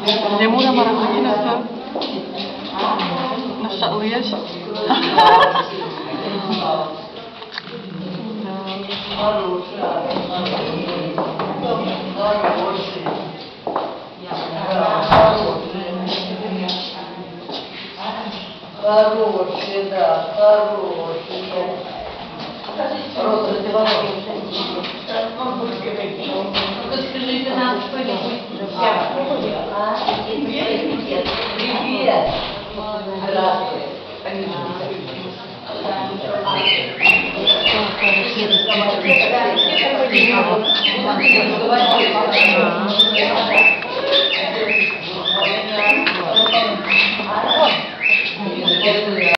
Потом Лемура маракуйнасы. Нашалыш. Хорошие, да, хорошие. Роза, ты скажите нам что-нибудь. Привет. Привет. Здравствуй.